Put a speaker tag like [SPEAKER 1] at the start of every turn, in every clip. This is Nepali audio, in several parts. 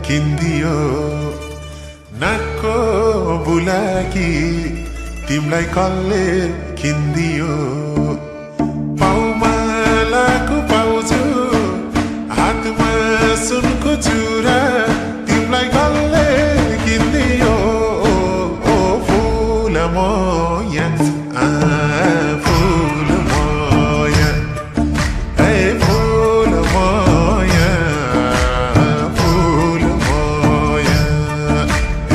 [SPEAKER 1] किन्दियो नाकको बुलाकी तिमलाई कसले किन्दियो पाउमालाको पाउँछु हातमा सुनको चुरा तिमलाई कसले किन्दियो ओ फुल मोया फुल मोया ए फुल मोया फुल मोया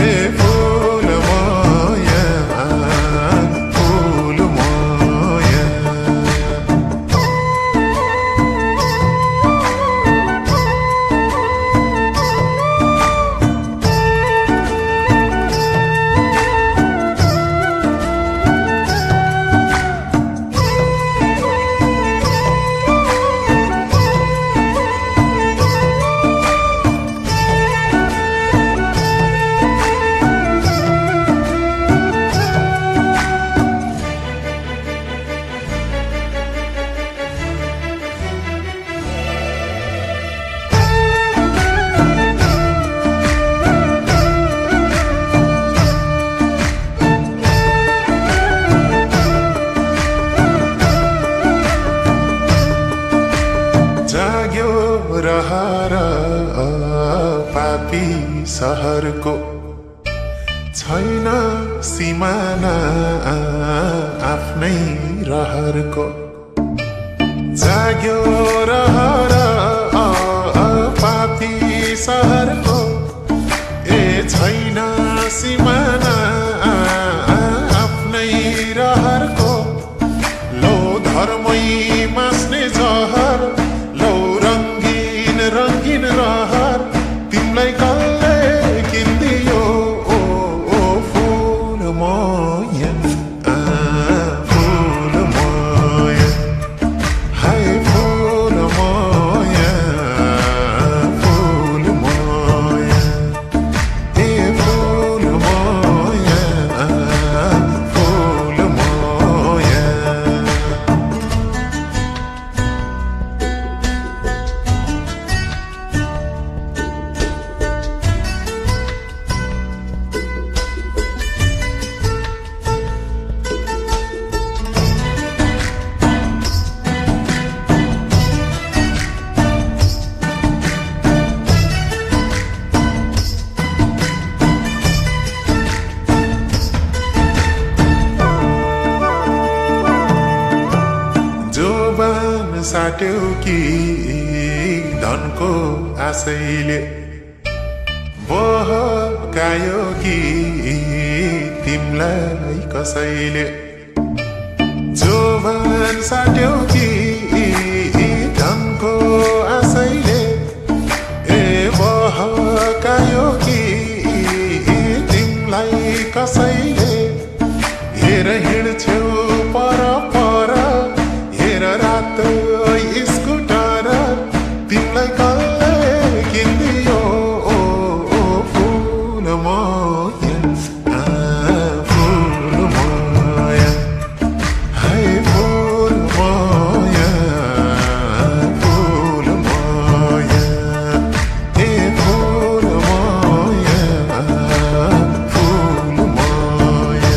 [SPEAKER 1] ए फुल मोया फुल मोया जाग्यो रहर पापी सहरको छैन सिमाना आफ्नै रहरको जाग्यो रहर पापी सहरको ए छैन सिमाना आफ्नै रहरको लो धर्मै मास्ने जहर रंगीन रहर तिमलाई कसले किन्दियो ओ फुल मोया फुल मोया हाय फुल मोया फुल मोया ए फुल मोया फुल मोया जोबान साट्यौ कि धनको आशैले बहकायो कि तिमलाई कसैले जोबान साट्यौ कि धनको आशैले ए बहकायो कि तिमलाई कसैले हेर हिँड्छौ पर पर रात स्कुटर तिमलाई कसले किन्दियो ओ फुल मोया फुल मोया हाय फुल मोया फुल मोया ए फुल मोया फुल मोया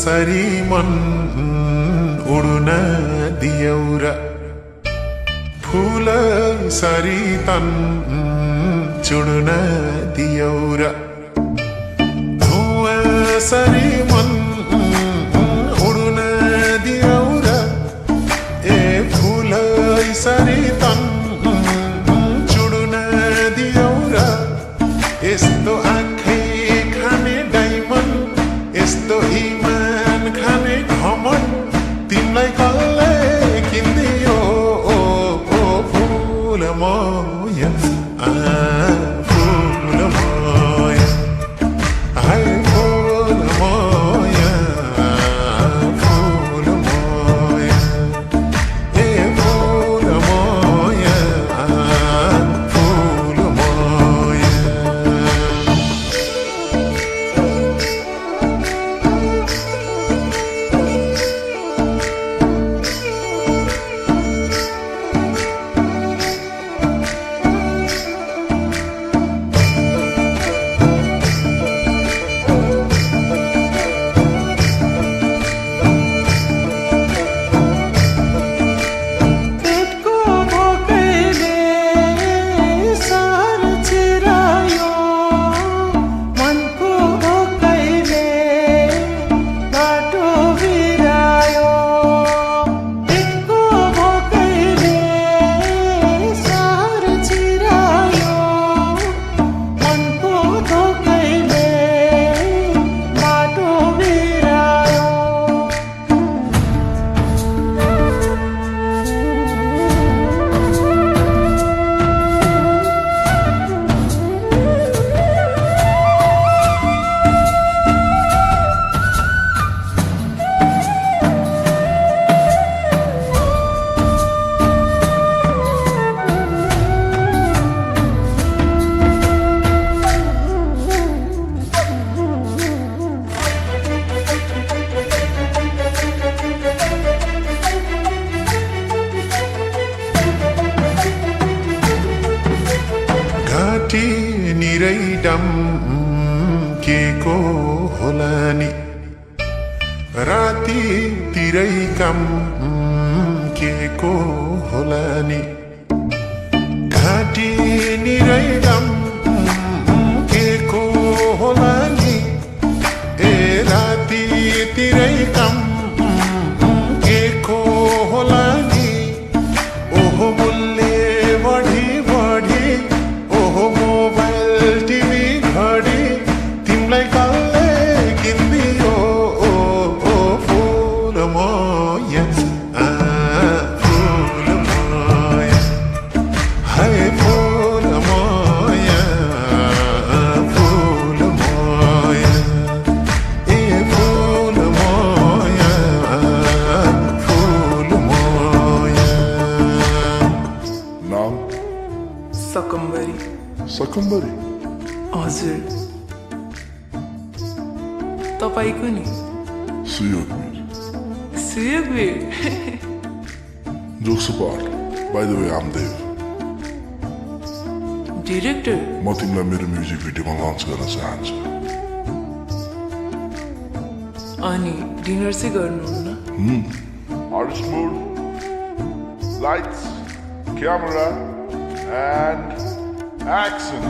[SPEAKER 1] सरी मन उड्न दियौरा फूल सरी तन चुड्न दियौरा धुवां सरी मन उड्न दियौरा ए फूल सरी तन चुड्न दियौरा यस्तो आँखै खाने डाइम यस्तो इमान खाने घमण्ड तिमीलाई कसले किनिदियो फुलमय फुलमय हाय फुलमय फुलमय ए फुलमय फुलमय निरै डम के को होला नि राति तिरै कम के को होला नि घाटी निरै डम के को होला नि ए राति तिरै कम के को होला नि ओहो मूल्य बढी बढी ओहो मोबाइल टिभी घडी तिमीलाई कसले किनिदियो फुलमय फुलमय हाय फुलमय फुलमय ए फुलमय फुलमय
[SPEAKER 2] नाम
[SPEAKER 3] सकम्बरी
[SPEAKER 2] सकम्बरी
[SPEAKER 3] हजुर तपाईको नि
[SPEAKER 2] Suyogbir
[SPEAKER 3] Suyogbir
[SPEAKER 2] jokes apart by the way I'm Dev
[SPEAKER 3] director
[SPEAKER 2] म तिमीलाई मेरो म्युजिक भिडियोमा लन्च गर्न चाहन्छु
[SPEAKER 3] अनि डिनर चाहिँ गर्नुहुन्न
[SPEAKER 2] artist mode lights camera and action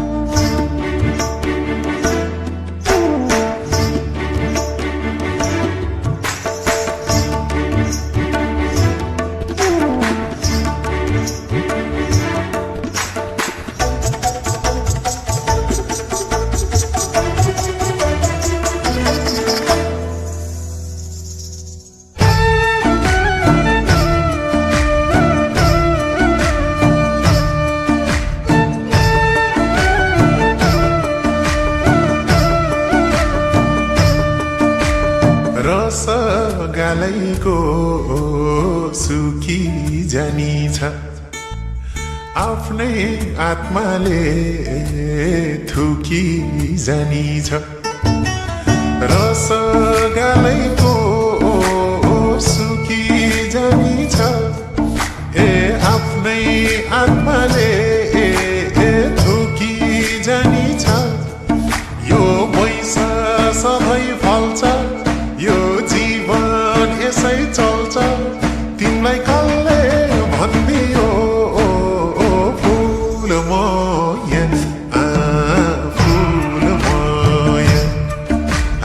[SPEAKER 1] रसगालैको सुकी जानी छ आफ्नै आत्माले थुकी जानी छ रसगालैको सुकी जानी छ ए आफ्नै आत्माले थुकी जानी छ यो पैसा सधैँ फल्छ यो जीवन यसै चल्छ तिमीलाई कसले भनिदियो फुलमय फुलमय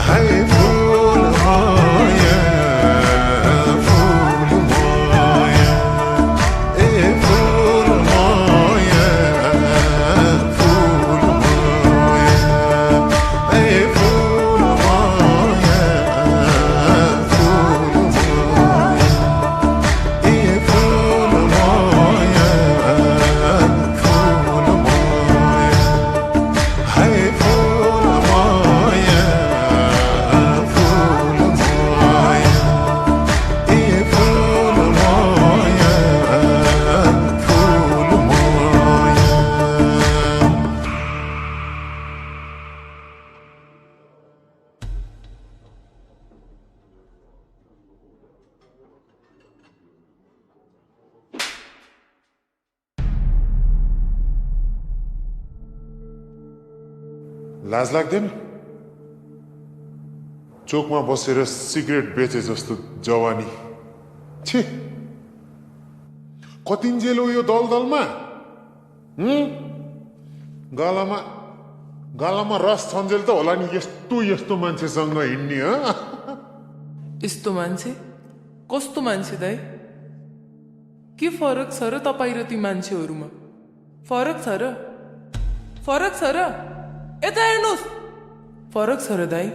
[SPEAKER 1] हाय फुल लाज लाग्दैन चोकमा बसेर सिगरेट बेचे जस्तो जवानी छे कतिन्जेल हो यो दलदलमा गालामा गालामा रस छन्जेल त होला नि यस्तो मान्छेसँग हिँड्ने
[SPEAKER 3] यस्तो मान्छे कस्तो मान्छे दाइ के फरक छ र तपाईँ र ती मान्छेहरूमा फरक छ र यता हेर्नुहोस् फरक छ र दाइ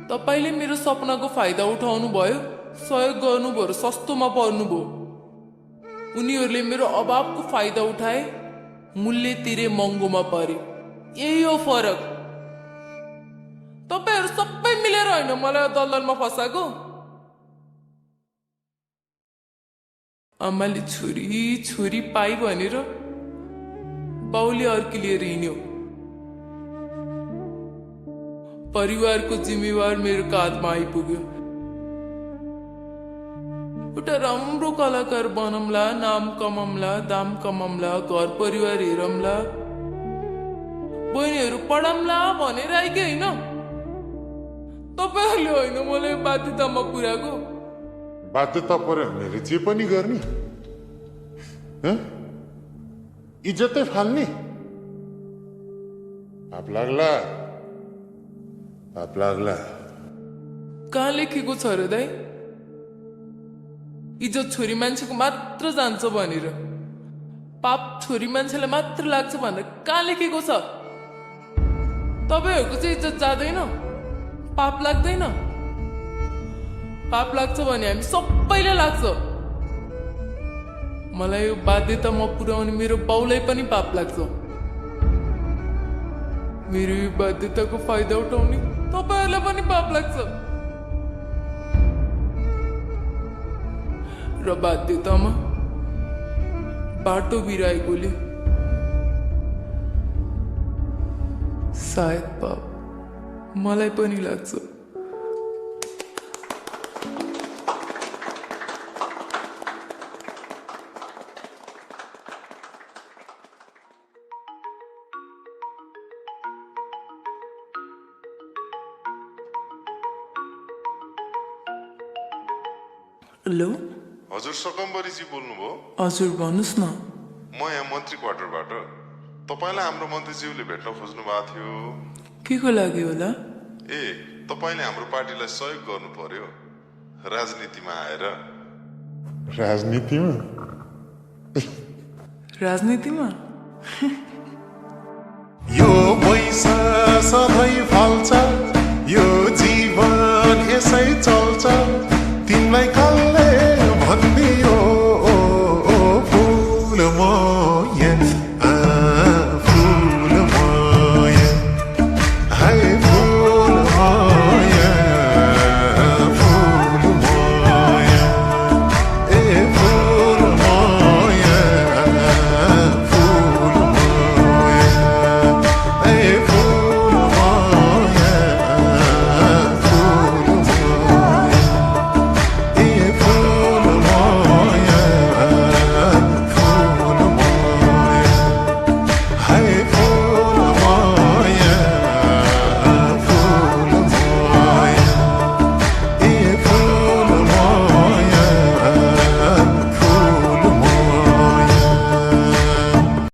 [SPEAKER 3] तपाईँले मेरो सपनाको फाइदा उठाउनु भयो सहयोग गर्नुभयो र सस्तोमा पर्नुभयो उनीहरूले मेरो अभावको फाइदा उठाए मूल्य तिरे महँगोमा परे यही हो फरक तपाईँहरू सबै मिलेर होइन मलाई दलदलमा फसाएको आमाले छोरी पाइ भनेर बाउले अर्की लिएर हिँड्यो परिवारको जिम्मेवार मेरो काँधमा आइपुग्यो एउटा राम्रो कलाकार बनौँला नाम कमाउँला दाम कमाउँला घर परिवार हेरौँला बहिनीहरू पढाउँला भनेर आइके होइन तपाईँहरूले होइन मलाई बाध्यतामा पुर्याएको
[SPEAKER 1] बाध्यता पर्यो भने जे पनि गर्ने इज्जतै फाल्ने पाप लाग्ला
[SPEAKER 3] कहाँ लेखेको छ र दाइ इज्जत छोरी मान्छेको मात्र जान्छ भनेर पाप छोरी मान्छेलाई मात्र लाग्छ भनेर कहाँ लेखेको छ तपाईँहरूको चाहिँ इज्जत जाँदैन पाप लाग्दैन पाप लाग्छ भने हामी सबैलाई लाग्छ मलाई यो बाध्यतामा पुर्याउने मेरो बाउलाई पनि पाप लाग्छ मेरो यो बाध्यताको फाइदा उठाउने तपाईँहरूलाई पनि पाप लाग्छ र बाध्यतामा बाटो बिराएकोले सायद पाप मलाई पनि लाग्छ हेलो
[SPEAKER 4] हजुर सकम्बरीजी बोल्नुभयो
[SPEAKER 3] हजुर भन्नुहोस् न
[SPEAKER 4] म यहाँ मन्त्री क्वार्टरबाट तपाईँलाई हाम्रो मन्त्रीज्यूले भेट्न खोज्नु भएको थियो
[SPEAKER 3] के को लागि होला
[SPEAKER 4] ए तपाईँले हाम्रो पार्टीलाई सहयोग गर्नु पर्यो राजनीतिमा आएर
[SPEAKER 3] राजनीतिमा
[SPEAKER 1] यो पैसा सधैँ फाल्छ